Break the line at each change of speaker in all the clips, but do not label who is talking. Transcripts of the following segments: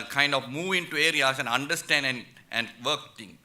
kind of move into areas and understand and work things.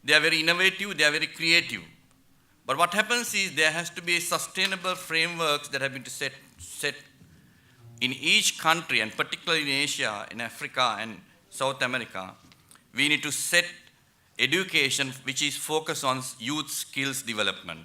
They are very innovative, they are very creative. But what happens is there has to be sustainable frameworks that have been set in each country, and particularly in Asia, in Africa, and South America. We need to set education which is focused on youth skills development,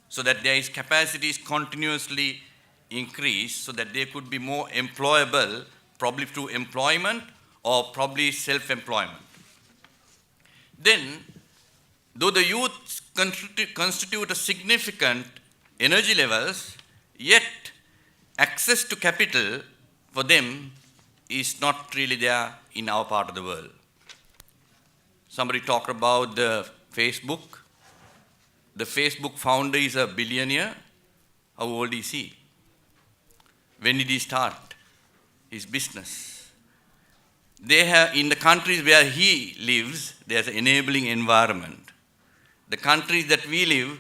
so that their capacities continuously increase, so that they could be more employable, probably through employment or probably self-employment. Then, though the youth constitute a significant energy levels, yet access to capital for them is not really there in our part of the world. Somebody talked about the Facebook. The Facebook founder is a billionaire. How old is he? When did he start his business? They have, in the countries where he lives, there's an enabling environment. The countries that we live,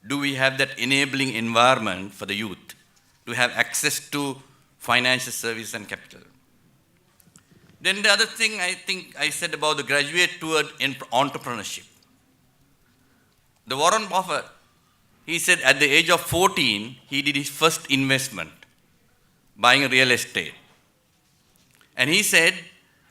do we have that enabling environment for the youth to have access to financial service and capital? Then the other thing I think I said about the graduate toward entrepreneurship. The Warren Buffett, he said at the age of 14, he did his first investment, buying real estate. And he said,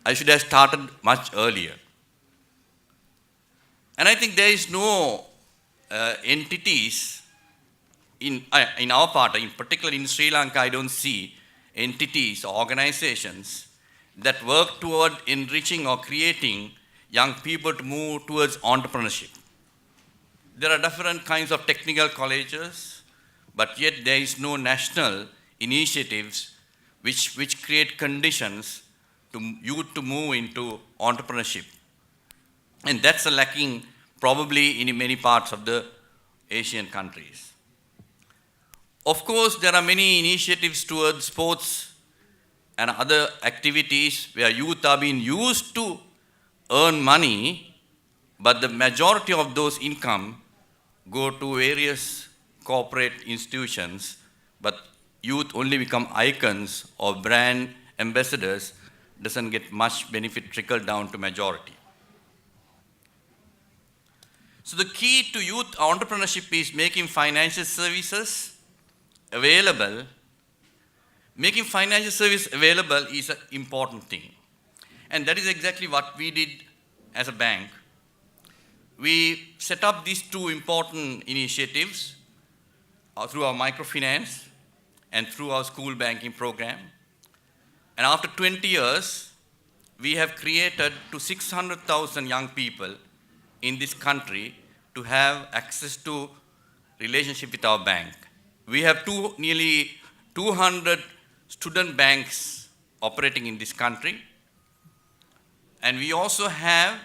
I should have started much earlier. And I think there is no entities in our part, in particular in Sri Lanka, I don't see entities or organizations that work toward enriching or creating young people to move towards entrepreneurship. There are different kinds of technical colleges, but yet there is no national initiatives which create conditions to youth to move into entrepreneurship. And that's a lacking probably in many parts of the Asian countries. Of course, there are many initiatives towards sports and other activities where youth are being used to earn money, but the majority of those income go to various corporate institutions, but youth only become icons or brand ambassadors, doesn't get much benefit trickle down to majority. So the key to youth entrepreneurship is making financial services available. Making financial service available is an important thing. And that is exactly what we did as a bank. We set up these two important initiatives through our microfinance and through our school banking program. And after 20 years, we have created to 600,000 young people in this country to have access to relationship with our bank. We have nearly 200 student banks operating in this country. And we also have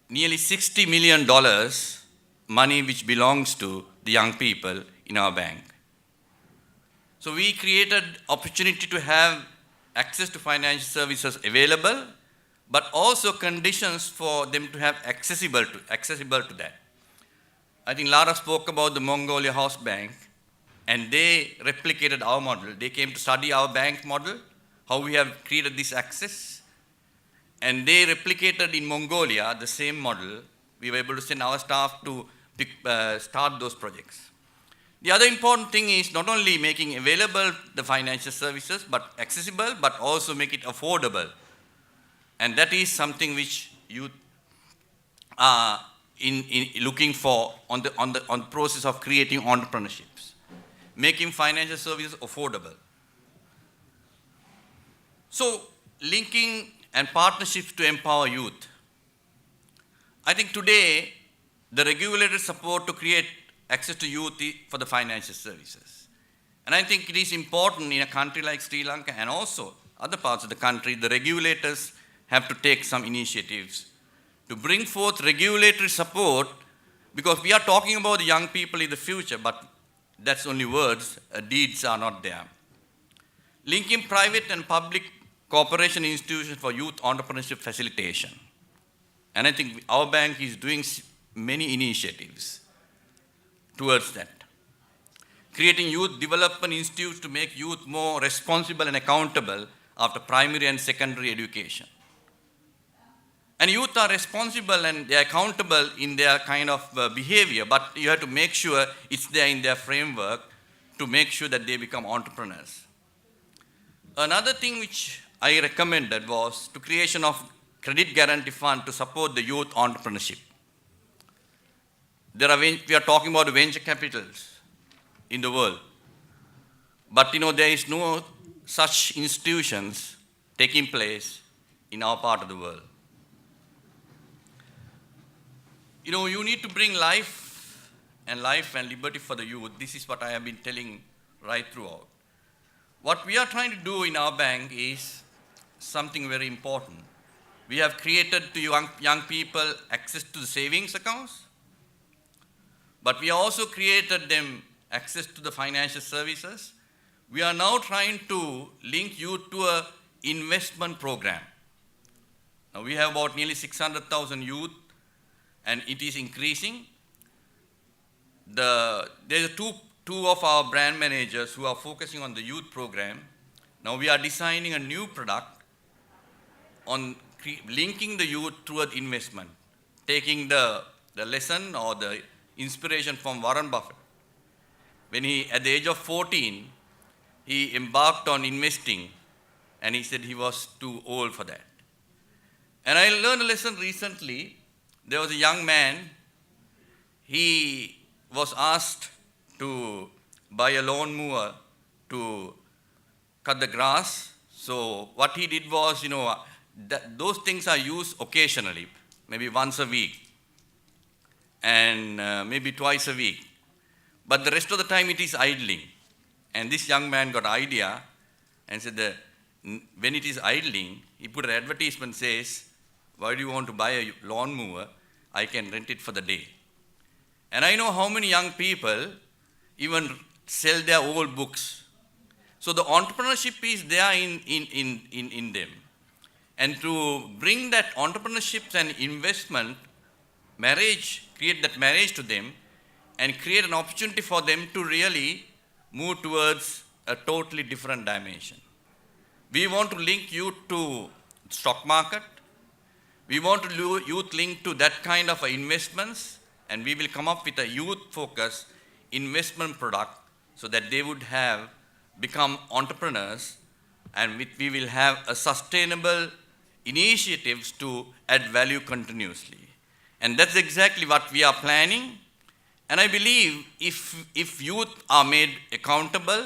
nearly $60 million money which belongs to the young people in our bank. So we created opportunity to have access to financial services available, but also conditions for them to have accessible to that. I think Lara spoke about the Mongolia House Bank, and they replicated our model. They came to study our bank model, how we have created this access, and they replicated in Mongolia the same model. We were able to send our staff to start those projects. The other important thing is not only making available the financial services, but accessible, but also make it affordable. And that is something which youth are looking for on the process of creating entrepreneurships, making financial services affordable. So linking and partnerships to empower youth. I think today the regulated support to create access to youth for the financial services. And I think it is important in a country like Sri Lanka and also other parts of the country, the regulators have to take some initiatives to bring forth regulatory support, because we are talking about the young people in the future, but that's only words, deeds are not there. Linking private and public cooperation institutions for youth entrepreneurship facilitation. And I think our bank is doing many initiatives towards that. creating youth development institutes to make youth more responsible and accountable after primary and secondary education. And youth are responsible and they are accountable in their kind of behavior, but you have to make sure it's there in their framework to make sure that they become entrepreneurs. Another thing which I recommended was to creation of credit guarantee fund to support the youth entrepreneurship. We are talking about venture capitals in the world, but there is no such institutions taking place in our part of the world. You need to bring life and liberty for the youth. This is what I have been telling right throughout. What we are trying to do in our bank is something very important. We have created to young people access to the savings accounts, but we also created them access to the financial services. We are now trying to link youth to an investment program. Now we have about nearly 600,000 youth, and it is increasing. There are two of our brand managers who are focusing on the youth program. Now we are designing a new product on linking the youth toward investment, taking the lesson or the inspiration from Warren Buffett. When at the age of 14, he embarked on investing, and he said he was too old for that. And I learned a lesson recently. There was a young man, he was asked to buy a lawnmower to cut the grass. So what he did was, those things are used occasionally, maybe once a week, and maybe twice a week. But the rest of the time it is idling. And this young man got an idea and said that when it is idling, he put an advertisement says, why do you want to buy a lawnmower? I can rent it for the day. And I know how many young people even sell their old books. So the entrepreneurship is there in them. And to bring that entrepreneurship and investment, create that marriage to them, and create an opportunity for them to really move towards a totally different dimension. We want to link youth to stock market. We want to youth link to that kind of investments, and we will come up with a youth-focused investment product so that they would have become entrepreneurs, and we will have a sustainable initiatives to add value continuously. And that's exactly what we are planning. And I believe if youth are made accountable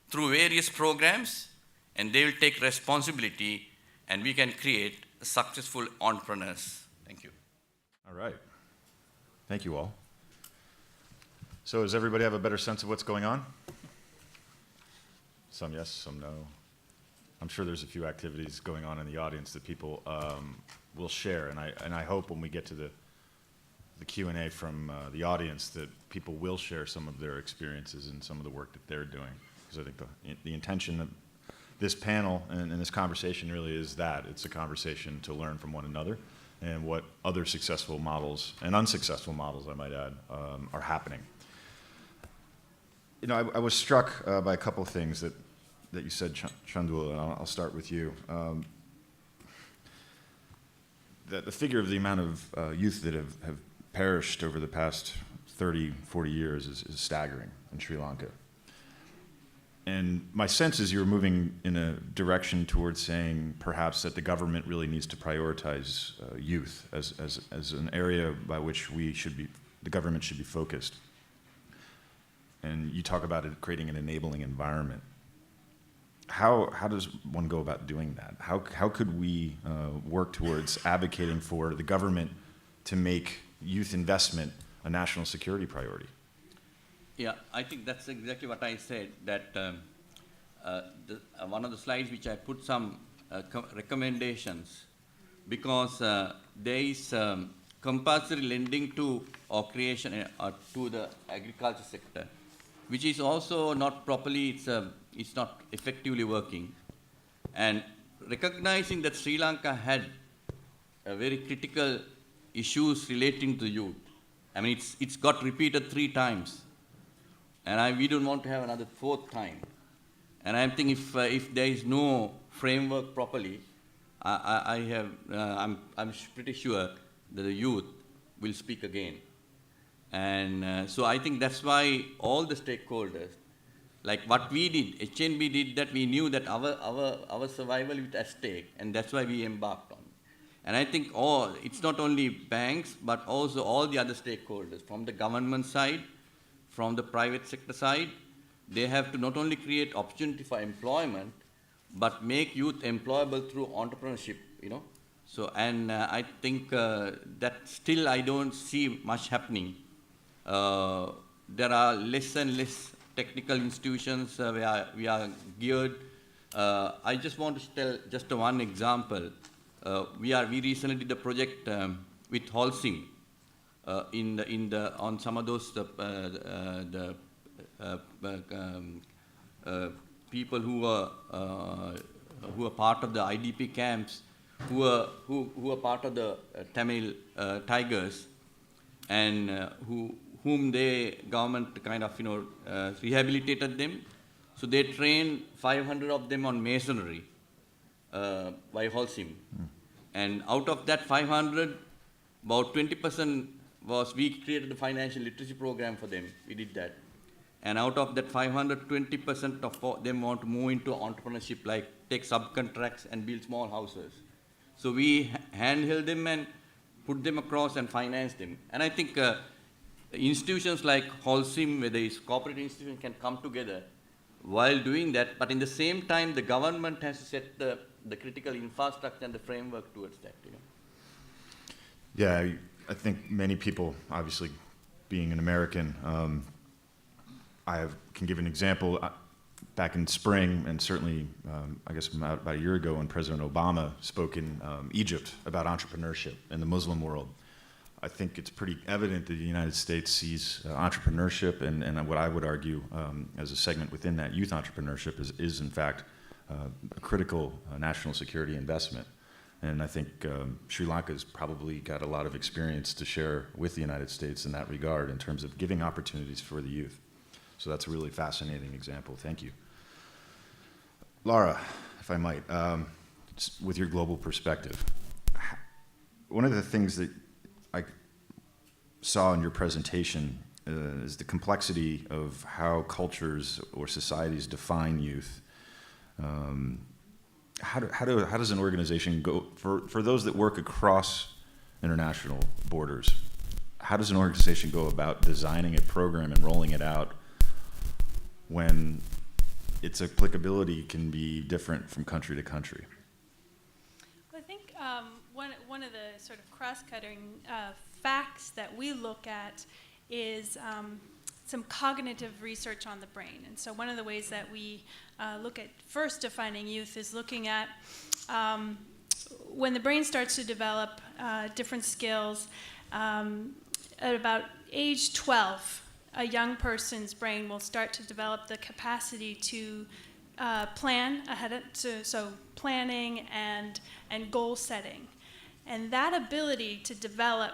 through various programs, and they will take responsibility, and we can create successful entrepreneurs. Thank you.
All right. Thank you all. So does everybody have a better sense of what's going on? Some yes, some no. I'm sure there's a few activities going on in the audience that people will share, and I hope when we get to the Q&A from the audience that people will share some of their experiences and some of the work that they're doing. Because I think the intention of this panel and this conversation really is that. It's a conversation to learn from one another and what other successful models and unsuccessful models, I might add, are happening. I was struck by a couple of things that you said, Chandul, and I'll start with you. The figure of the amount of youth that have perished over the past 30, 40 years is staggering in Sri Lanka. And my sense is you're moving in a direction towards saying perhaps that the government really needs to prioritize youth as an area by which the government should be focused. And you talk about it creating an enabling environment. How does one go about doing that? How could we work towards advocating for the government to make youth investment a national security priority?
Yeah, I think that's exactly what I said, that one of the slides which I put some recommendations, because there is compulsory lending to or creation to the agriculture sector, which is also not properly, it's not effectively working. And recognizing that Sri Lanka had a very critical issues relating to youth. I mean, it's got repeated 3 times. And we don't want to have another fourth time. And I think if there is no framework properly, I'm pretty sure that the youth will speak again. And so I think that's why all the stakeholders, like what we did, HNB did that, we knew that our survival is at stake, and that's why we embarked on. And I think it's not only banks, but also all the other stakeholders, from the government side, from the private sector side, they have to not only create opportunity for employment, but make youth employable through entrepreneurship, So, and I think that still I don't see much happening. There are less and less technical institutions where we are geared. I just want to tell just one example. We recently did a project with Holcim on some of those people who are part of the IDP camps, who are part of the Tamil Tigers, and whom the government kind of rehabilitated them. So they trained 500 of them on masonry by Holcim. And out of that 500, about 20% we created a financial literacy program for them. We did that. And out of that 500, 20% of them want to move into entrepreneurship, like take subcontracts and build small houses. So we handheld them and put them across and finance them. And I think institutions like Holcim, where these corporate institutions can come together while doing that, but in the same time, the government has to set the critical infrastructure and the framework towards that.
Yeah, I think many people, obviously, being an American, can give an example. Back in spring, and certainly, I guess about a year ago, when President Obama spoke in Egypt about entrepreneurship in the Muslim world, I think it's pretty evident that the United States sees entrepreneurship and what I would argue as a segment within that, youth entrepreneurship, is in fact a critical national security investment. And I think Sri Lanka's probably got a lot of experience to share with the United States in that regard in terms of giving opportunities for the youth. So that's a really fascinating example. Thank you. Lara, if I might, with your global perspective, one of the things that I saw in your presentation is the complexity of how cultures or societies define youth. How does an organization go, for those that work across international borders, how does an organization go about designing a program and rolling it out when its applicability can be different from country to country?
Well, I think one of the sort of cross-cutting facts that we look at is some cognitive research on the brain. And so one of the ways that we look at first defining youth is looking at when the brain starts to develop different skills. At about age 12, a young person's brain will start to develop the capacity to plan ahead, so planning and goal setting. And that ability to develop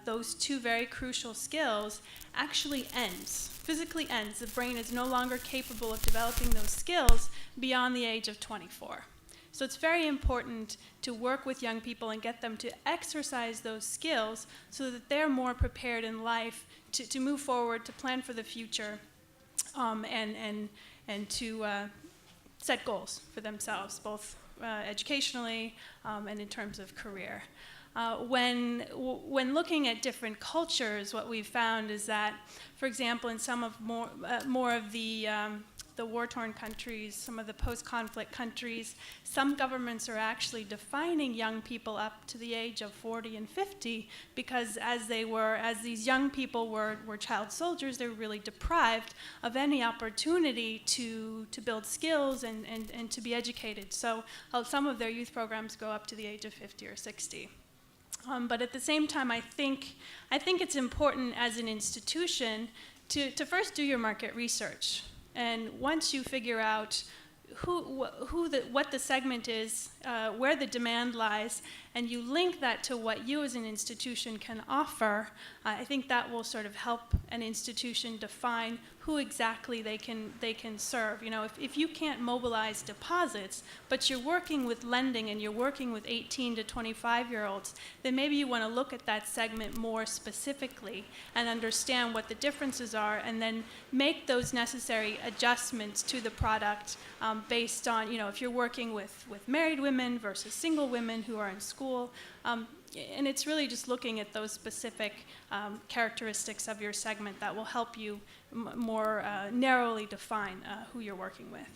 those two very crucial skills actually physically ends. The brain is no longer capable of developing those skills beyond the age of 24. So it's very important to work with young people and get them to exercise those skills so that they're more prepared in life to move forward, to plan for the future, and to set goals for themselves, both educationally and in terms of career. When looking at different cultures, what we've found is that, for example, in some of more of the war-torn countries, some of the post-conflict countries, some governments are actually defining young people up to the age of 40 and 50 because as these young people were child soldiers, they were really deprived of any opportunity to build skills and to be educated. So some of their youth programs go up to the age of 50 or 60. But at the same time, I think it's important as an institution to first do your market research. And once you figure out what the segment is, where the demand lies, and you link that to what you as an institution can offer, I think that will sort of help an institution define who exactly they can serve. You know, if you can't mobilize deposits, but you're working with lending and you're working with 18 to 25-year-olds, then maybe you want to look at that segment more specifically and understand what the differences are, and then make those necessary adjustments to the product based on, you know, if you're working with married women versus single women who are in school. And it's really just looking at those specific characteristics of your segment that will help you more narrowly define who you're working with.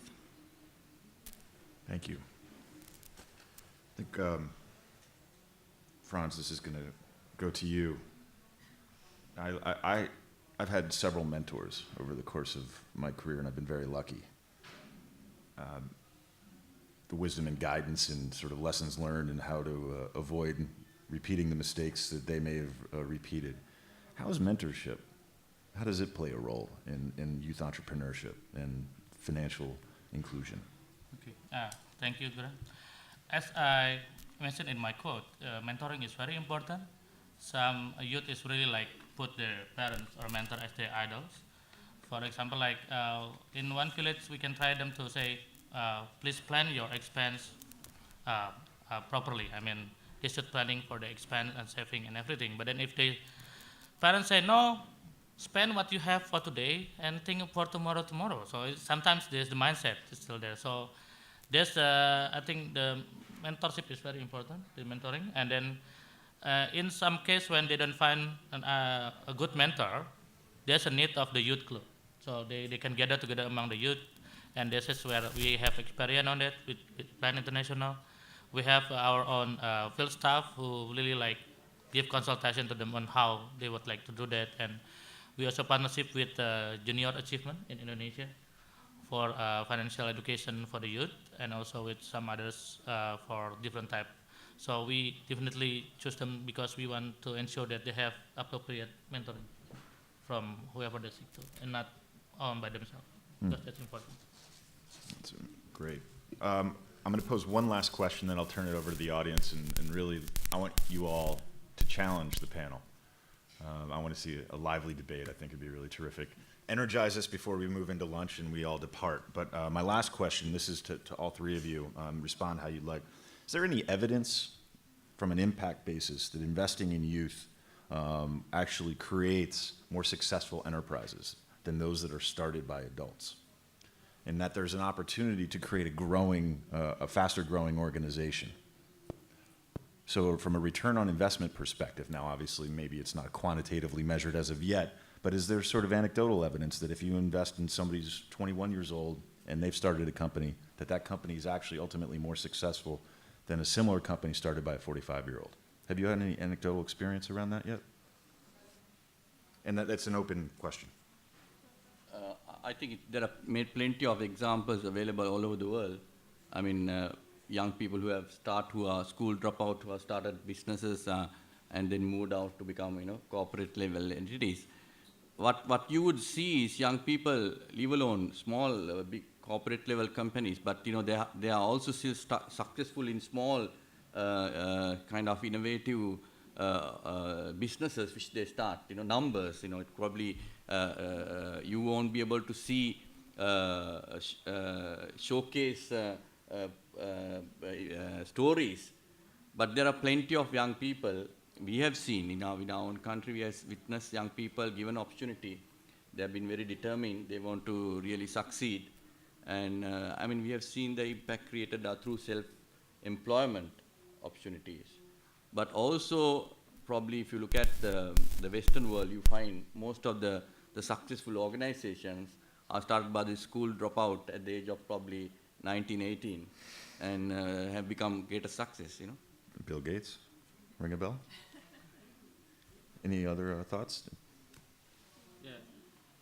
Thank you. I think, Franz, this is going to go to you. I've had several mentors over the course of my career, and I've been very lucky. The wisdom and guidance and sort of lessons learned and how to avoid repeating the mistakes that they may have repeated. How is mentorship, how does it play a role in youth entrepreneurship and financial inclusion?
Okay, thank you, Grant. As I mentioned in my quote, mentoring is very important. Some youth is really like put their parents or mentor as their idols. For example, like in one village, we can try them to say, please plan your expense properly. I mean, they should planning for the expense and saving and everything. But then if the parents say, no, spend what you have for today and think for tomorrow. So sometimes there's the mindset is still there. So there's, I think the mentorship is very important, the mentoring. And then in some case when they don't find a good mentor, there's a need of the youth club. So they can gather together among the youth. And this is where we have experience on it with Plan International. We have our own field staff who really like give consultation to them on how they would like to do that. And we also partnership with Junior Achievement in Indonesia for financial education for the youth, and also with some others for different type. So we definitely choose them because we want to ensure that they have appropriate mentoring from whoever they seek to, and not owned by themselves. Because that's important.
That's great. I'm going to pose one last question, then I'll turn it over to the audience, and really, I want you all to challenge the panel. I want to see a lively debate. I think it'd be really terrific. Energize us before we move into lunch and we all depart. But my last question, this is to all three of you, respond how you'd like. Is there any evidence from an impact basis that investing in youth actually creates more successful enterprises than those that are started by adults? And that there's an opportunity to create a faster growing organization. So from a return on investment perspective, now obviously maybe it's not quantitatively measured as of yet, but is there sort of anecdotal evidence that if you invest in somebody who's 21 years old and they've started a company, that company is actually ultimately more successful than a similar company started by a 45-year-old? Have you had any anecdotal experience around that yet? And that's an open question.
I think there are made plenty of examples available all over the world. I mean, young people who are school dropout, who have started businesses and then moved out to become, corporate level entities. What you would see is young people, leave alone small, big corporate level companies, but they are also still successful in small kind of innovative businesses which they start. Numbers. It probably you won't be able to see showcase stories, but there are plenty of young people we have seen in our own country. We have witnessed young people given opportunity. They have been very determined. They want to really succeed, and we have seen the impact created through self-employment opportunities. But also, probably if you look at the Western world, you find most of the successful organizations are started by the school dropout at the age of probably 19, 18, and have become greater success,
Bill Gates, ring a bell? Any other thoughts?
Yeah,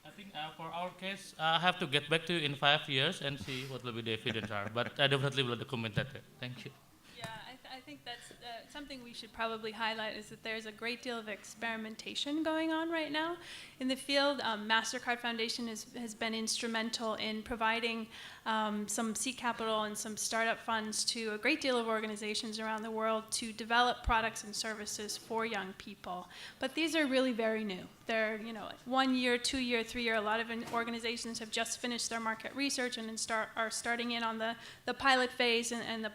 I think for our case, I have to get back to you in 5 years and see what will be the evidence are, but I definitely will document that. Thank you.
Yeah, I think think that's something we should probably highlight is that there's a great deal of experimentation going on right now in the field. MasterCard Foundation has been instrumental in providing some seed capital and some startup funds to a great deal of organizations around the world to develop products and services for young people. But these are really very new. They're 1 year, 2 year, 3 year. A lot of organizations have just finished their market research and are starting in on the pilot phase and the